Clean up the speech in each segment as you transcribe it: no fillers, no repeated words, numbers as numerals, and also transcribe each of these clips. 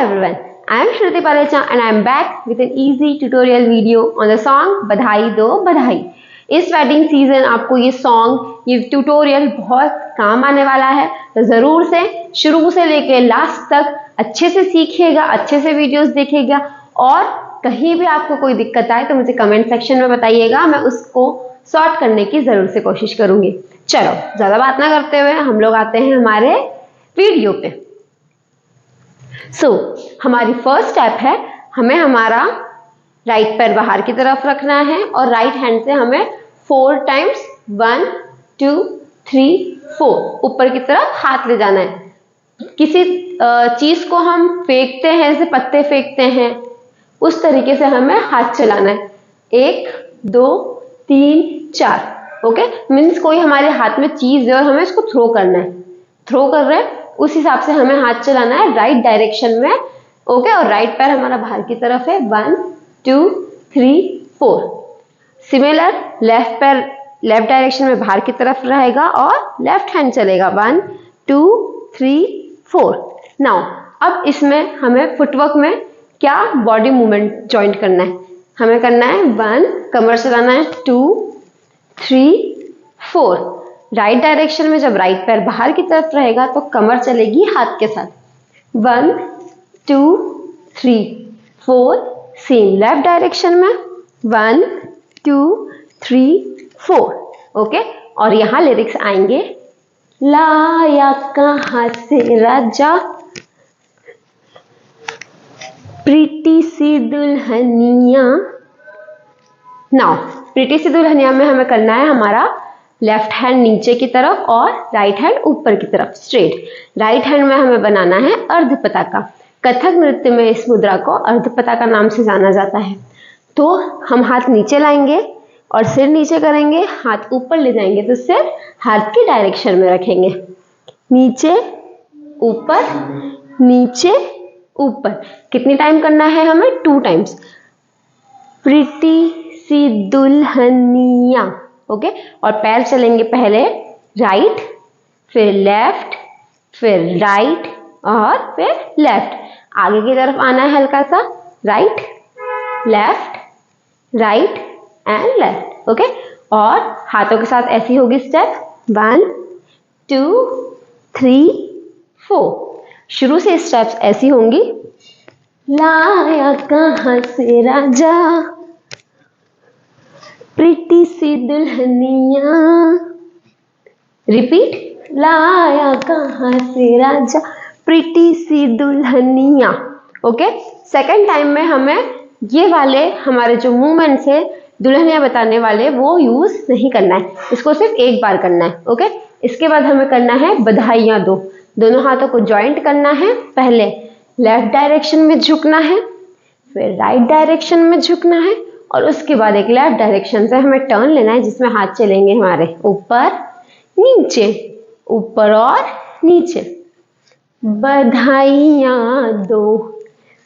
everyone, I am Shruti Palecha and I am back with an easy tutorial video on the song बधाई दो बधाई। इस wedding season आपको ये song, ये ट्यूटोरियल बहुत काम आने वाला है, तो ज़रूर से शुरू से लेके लास्ट तक अच्छे से सीखिएगा, अच्छे से वीडियोस देखिएगा और कहीं भी आपको कोई दिक्कत आए तो मुझे कमेंट सेक्शन में बताइएगा, मैं उसको सॉर्ट करने की ज़रूर से कोशिश करूँगी। चलो ज़्यादा बात ना करते हुए हम लोग आते हैं हमारे वीडियो पे। हमारी फर्स्ट स्टेप है, हमें हमारा राइट पैर बाहर की तरफ रखना है और राइट हैंड से हमें 4 टाइम्स 1 2 3 4 ऊपर की तरफ हाथ ले जाना है। किसी चीज को हम फेंकते हैं, जैसे पत्ते फेंकते हैं, उस तरीके से हमें हाथ चलाना है। 1 2 3 4। ओके, मीन्स कोई हमारे हाथ में चीज है और हमें इसको थ्रो करना है, थ्रो कर रहे हैं उस हिसाब से हमें हाथ चलाना है राइट डायरेक्शन में। ओके, और राइट पैर हमारा बाहर की तरफ है। 1 2 3 4। सिमिलर लेफ्ट पैर लेफ्ट डायरेक्शन में बाहर की तरफ रहेगा और लेफ्ट हैंड चलेगा। 1 2 3 4। नाउ अब इसमें हमें फुटवर्क में क्या बॉडी मूवमेंट ज्वाइंट करना है, हमें करना है 1 कमर चलाना है, 2 3 4। राइट डायरेक्शन में जब राइट पैर बाहर की तरफ रहेगा तो कमर चलेगी हाथ के साथ। 1 2 3 4। सेम लेफ्ट डायरेक्शन में 1 2 3 4। ओके, और यहाँ लिरिक्स आएंगे, लाया कहाँ से राजा प्रीति सी दुल्हनिया। नाउ प्रीति सी दुल्हनिया में हमें करना है हमारा लेफ्ट हैंड नीचे की तरफ और राइट हैंड ऊपर की तरफ स्ट्रेट। राइट हैंड में हमें बनाना है अर्ध पताका। कथक नृत्य में इस मुद्रा को अर्ध पताका नाम से जाना जाता है। तो हम हाथ नीचे लाएंगे और सिर नीचे करेंगे, हाथ ऊपर ले जाएंगे तो सिर हाथ की डायरेक्शन में रखेंगे। नीचे ऊपर नीचे ऊपर। कितनी टाइम करना है हमें? 2 टाइम्स। प्रीति सी दुल्हनिया। ओके, और पैर चलेंगे पहले राइट, फिर लेफ्ट, फिर राइट और फिर लेफ्ट। आगे की तरफ आना है हल्का सा, right left right and left. Okay, और हाथों के साथ ऐसी होगी स्टेप 1 2 3 4। शुरू से स्टेप्स ऐसी होंगी, लाया कहाँ से राजा प्रीति सी दुल्हनिया। रिपीट, लाया कहाँ से राजा प्रीति सी दुल्हनिया। ओके, सेकंड टाइम में हमें ये वाले हमारे जो मूवमेंट्स है दुल्हनिया बताने वाले वो यूज नहीं करना है, इसको सिर्फ एक बार करना है। ओके, इसके बाद हमें करना है बधाइयाँ दो। दोनों हाथों को ज्वाइंट करना है, पहले लेफ्ट डायरेक्शन में झुकना है, फिर राइट डायरेक्शन में झुकना है और उसके बाद एक लेफ्ट डायरेक्शन से हमें टर्न लेना है जिसमें हाथ चलेंगे हमारे ऊपर नीचे, ऊपर और नीचे। बधाइयाँ दो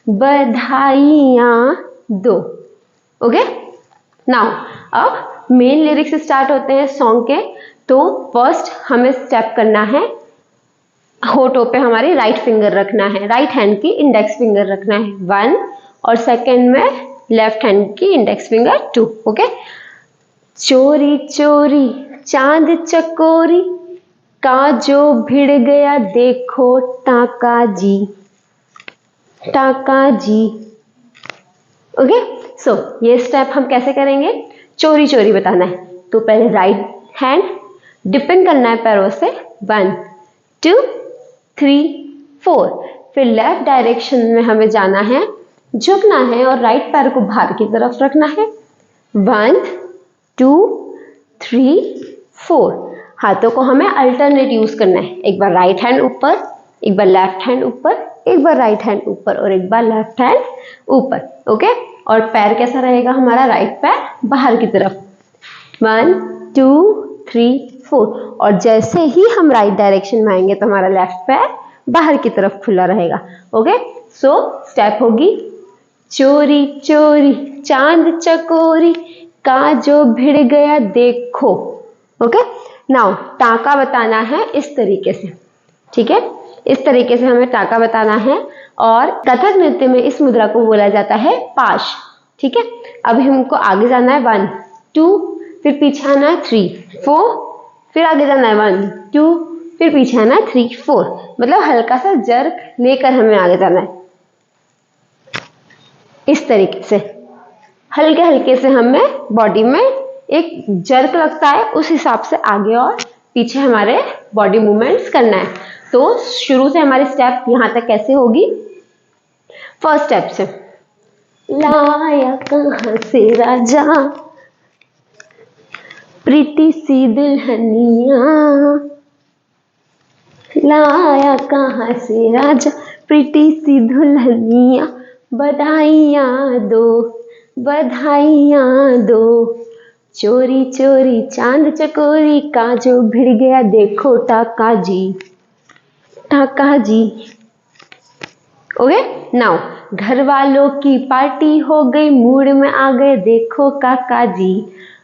बधाइयाँ दो। ओके, नाउ अब मेन लिरिक्स स्टार्ट होते हैं सॉन्ग के। तो फर्स्ट हमें स्टेप करना है, होठों पे हमारी राइट फिंगर रखना है, राइट हैंड की इंडेक्स फिंगर रखना है 1 और सेकंड में लेफ्ट हैंड की इंडेक्स फिंगर 2। ओके, चोरी चोरी चांद चकोरी का जो भिड़ गया देखो टाका जी टाका जी। ओके, सो ये स्टेप हम कैसे करेंगे? चोरी चोरी बताना है तो पहले राइट हैंड डिपेंड करना है पैरों से 1 2 3 4। फिर लेफ्ट डायरेक्शन में हमें जाना है, झुकना है और राइट पैर को बाहर की तरफ रखना है। 1 2 3 4। हाथों को हमें अल्टरनेट यूज करना है, एक बार राइट हैंड ऊपर, एक बार लेफ्ट हैंड ऊपर, एक बार राइट हैंड ऊपर और एक बार लेफ्ट हैंड ऊपर। ओके, और पैर कैसा रहेगा हमारा? राइट पैर बाहर की तरफ। 1 2 3 4। और जैसे ही हम राइट डायरेक्शन में आएंगे तो हमारा लेफ्ट पैर बाहर की तरफ खुला रहेगा। ओके, सो स्टेप होगी, चोरी चोरी चांद चकोरी का जो भिड़ गया देखो। ओके, नाउ टाका बताना है इस तरीके से, ठीक है। इस तरीके से हमें टाका बताना है। और कथक नृत्य में इस मुद्रा को बोला जाता है पाश। ठीक है, अभी हमको आगे जाना है 1 2, फिर पीछे आना है 3 4, फिर आगे जाना है 1 2, फिर पीछे आना है 3 4। मतलब हल्का सा जर्क लेकर हमें आगे जाना है। इस तरीके से हल्के हल्के से हमें बॉडी में एक जर्क लगता है, उस हिसाब से आगे और पीछे हमारे बॉडी मूवमेंट्स करना है। तो शुरू से हमारी स्टेप यहाँ तक कैसे होगी? फर्स्ट स्टेप से लाया कहाँ से राजा प्रीति सी दुल्हनिया, लाया कहाँ से राजा प्रीति सी दुल्हनिया, बधाइयाँ दो बधाइयाँ दो, चोरी चोरी चांद चकोरी का जो भिड़ गया देखो टाका जी टाका जी। ओके, नाउ घर वालों की पार्टी हो गई, मूड में आ गए देखो काका जी।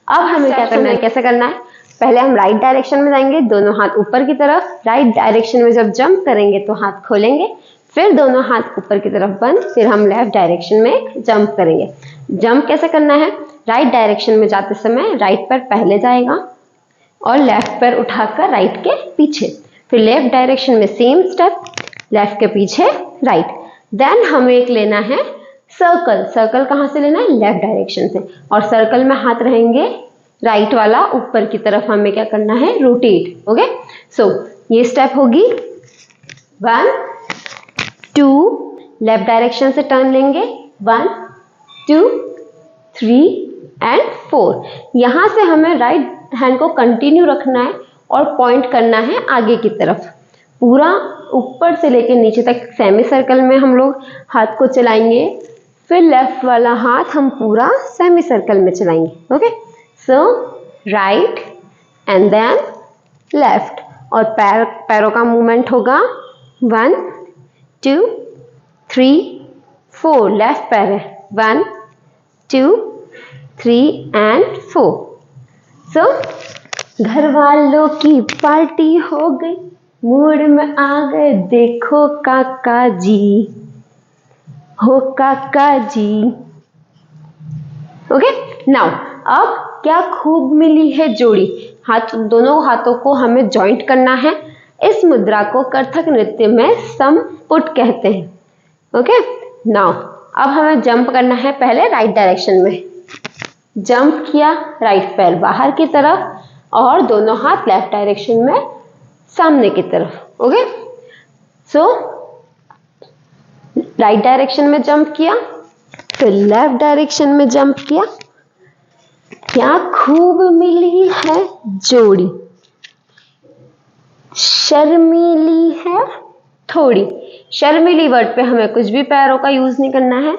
अब हमें क्या करना है, कैसे करना है? पहले हम राइट डायरेक्शन में जाएंगे, दोनों हाथ ऊपर की तरफ। राइट डायरेक्शन में जब जंप करेंगे तो हाथ खोलेंगे, फिर दोनों हाथ ऊपर की तरफ बंद, फिर हम लेफ्ट डायरेक्शन में जंप करेंगे। जंप कैसे करना है? राइट डायरेक्शन में जाते समय राइट पैर पहले जाएगा और लेफ्ट पैर उठाकर राइट के पीछे, फिर लेफ्ट डायरेक्शन में सेम स्टेप, लेफ्ट के पीछे राइट। देन हमें एक लेना है सर्कल। सर्कल कहाँ से लेना है? लेफ्ट डायरेक्शन से। और सर्कल में हाथ रहेंगे राइट वाला ऊपर की तरफ, हमें क्या करना है? रोटेट। ओके, सो ये स्टेप होगी 1 2, लेफ्ट डायरेक्शन से टर्न लेंगे 1 2 3 एंड 4। यहाँ से हमें राइट हैंड को कंटिन्यू रखना है और पॉइंट करना है आगे की तरफ। पूरा ऊपर से लेकर नीचे तक सेमी सर्कल में हम लोग हाथ को चलाएंगे, फिर लेफ्ट वाला हाथ हम पूरा सेमी सर्कल में चलाएंगे। Okay, so right and then left, और पैरों का मूवमेंट होगा 1 2 3 4। लेफ्ट पैर है 1 2 3 एंड 4। सो घर वालों की पार्टी हो गई, मूड में आ गए देखो काका जी हो काका जी। ओके, नाउ अब क्या खूब मिली है जोड़ी। हाथ, दोनों हाथों को हमें जॉइंट करना है। इस मुद्रा को कथक नृत्य में समपुट कहते हैं। ओके, नाउ अब हमें जंप करना है पहले राइट डायरेक्शन में। जंप किया, राइट पैर बाहर की तरफ और दोनों हाथ लेफ्ट डायरेक्शन में सामने की तरफ। ओके, सो राइट डायरेक्शन में जंप किया, फिर लेफ्ट डायरेक्शन में जंप किया। क्या खूब मिली है जोड़ी, शर्मीली है थोड़ी। शर्मीली वर्ड पे हमें कुछ भी पैरों का यूज नहीं करना है,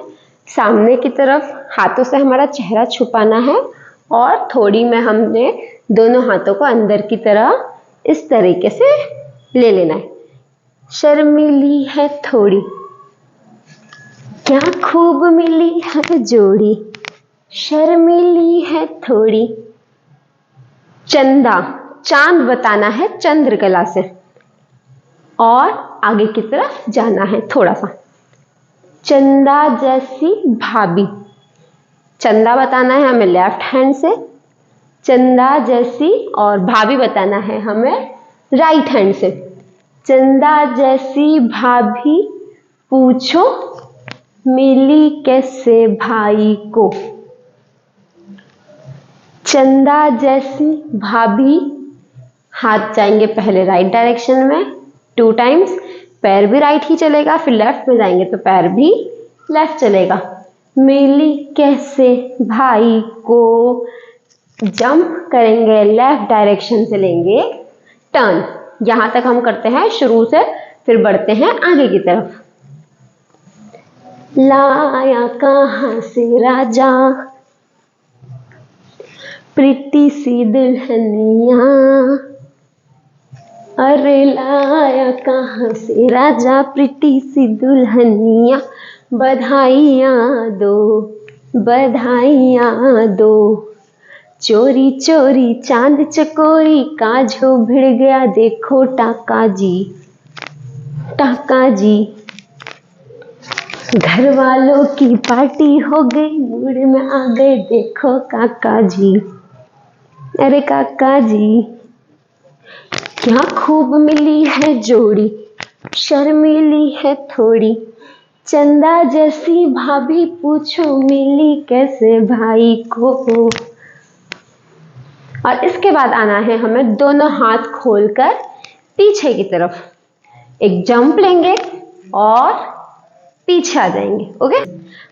सामने की तरफ हाथों से हमारा चेहरा छुपाना है और थोड़ी में हमने दोनों हाथों को अंदर की तरह इस तरीके से ले लेना है। शर्मीली है थोड़ी, क्या खूब मिली है जोड़ी, शर्मीली है थोड़ी। चंदा, चांद बताना है चंद्रकला से और आगे की तरफ जाना है थोड़ा सा। चंदा जैसी भाभी, चंदा बताना है हमें लेफ्ट हैंड से, चंदा जैसी, और भाभी बताना है हमें राइट हैंड से। चंदा जैसी भाभी पूछो मिली कैसे भाई को। चंदा जैसी भाभी, हाथ जाएंगे पहले राइट डायरेक्शन में 2 टाइम्स, पैर भी राइट ही चलेगा, फिर लेफ्ट में जाएंगे तो पैर भी लेफ्ट चलेगा। मिली कैसे भाई को, जंप करेंगे लेफ्ट डायरेक्शन से लेंगे टर्न। यहां तक हम करते हैं शुरू से, फिर बढ़ते हैं आगे की तरफ। लाया कहाँ से राजा प्रीति सी दुल्हनिया, अरे लाया कहाँ से राजा प्रीति सी दुल्हनिया, बधाइयाँ दो बधाइयाँ दो, चोरी चोरी चांद चकोरी का जो भिड़ गया देखो टाका जी टाका जी। घर वालों की पार्टी हो गई, मूड में आ गए देखो काका जी। अरे काका जी, क्या खूब मिली है जोड़ी, शर्मीली है थोड़ी, चंदा जैसी भाभी पूछो मिली कैसे भाई को। और इसके बाद आना है हमें दोनों हाथ खोलकर पीछे की तरफ, एक जंप लेंगे और पीछे आ जाएंगे। ओके,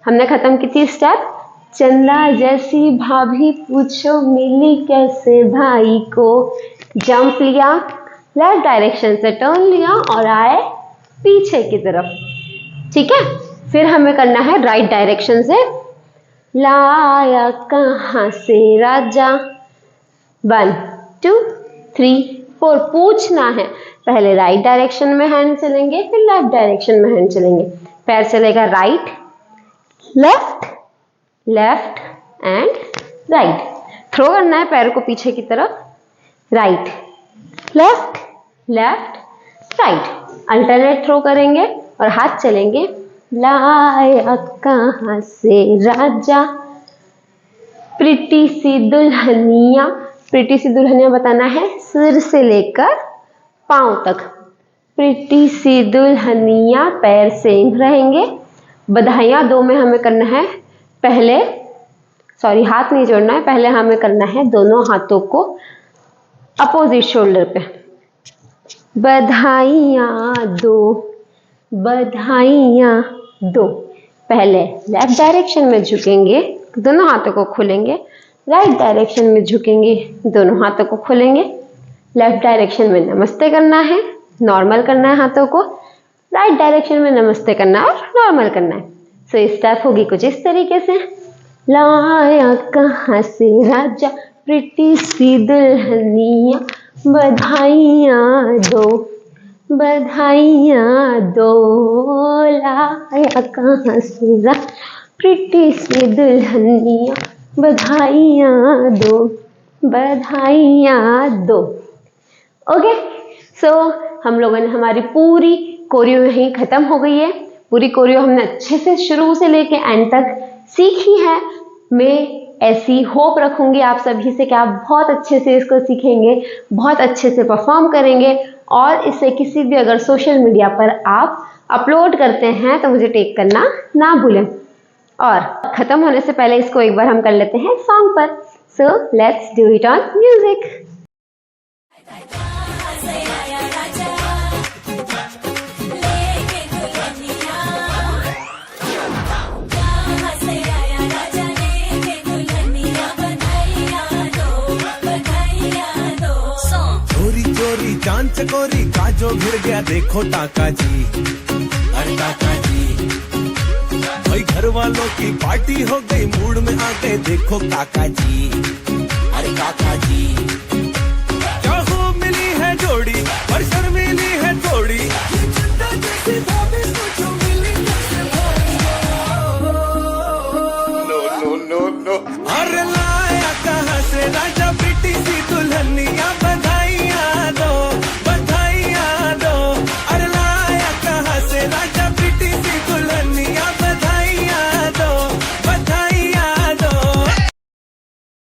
हमने खत्म की थी स्टेप, चंदा जैसी भाभी पूछो मिली कैसे भाई को। जंप लिया, लेफ्ट डायरेक्शन से टर्न लिया और आए पीछे की तरफ। ठीक है, फिर हमें करना है राइट डायरेक्शन से, लाया कहां से राजा। 1 2 3 4 पूछना है, पहले राइट डायरेक्शन में हैंड चलेंगे, फिर लेफ्ट डायरेक्शन में हैंड चलेंगे। पैर चलेगा right left left and right. Throw करना है पैर को पीछे की तरफ, right left left right. Alternate throw करेंगे और हाथ चलेंगे, लाया कहां से राजा। प्रीति सी दुल्हनिया, प्रीति सी दुल्हनिया बताना है सिर से लेकर पांव तक। प्रीति सी दुल्हनिया, पैर सेम रहेंगे। बधाइयां दो में हमें करना है, पहले हाथ नहीं जोड़ना है, पहले हमें करना है दोनों हाथों को अपोजिट शोल्डर पे। बधाइयां दो, बधाइयां दो। पहले लेफ्ट डायरेक्शन में झुकेंगे, दोनों हाथों को खोलेंगे, राइट डायरेक्शन में झुकेंगे, दोनों हाथों को खोलेंगे। लेफ्ट डायरेक्शन में नमस्ते करना है, नॉर्मल करना है हाथों को, राइट डायरेक्शन में नमस्ते करना है और नॉर्मल करना है। सो ये स्टेप होगी कुछ इस तरीके से, लाया कहां से राजा, प्रीति सी दुल्हनिया, बधाइयां दो, बधाइयां दो। लाया कहां से राजा, प्रीति सी दुल्हनिया, बधाइयां दो, बधाइयां दो। ओके, सो हम लोगों ने हमारी पूरी कोरियो यहीं खत्म हो गई है। पूरी कोरियो हमने अच्छे से शुरू से लेके एंड तक सीखी है। मैं ऐसी होप रखूंगी आप सभी से कि आप बहुत अच्छे से इसको सीखेंगे, बहुत अच्छे से परफॉर्म करेंगे और इसे किसी भी अगर सोशल मीडिया पर आप अपलोड करते हैं तो मुझे टैग करना ना भूलें। और खत्म होने से पहले इसको एक बार हम कर लेते हैं सॉन्ग पर। So let's do it on music. चांद चकोरी काजो घिर गया देखो टाका जी। अरे टाका जी, भाई घर वालों की पार्टी हो गई, मूड में आ गए देखो काका जी। अरे काका जी,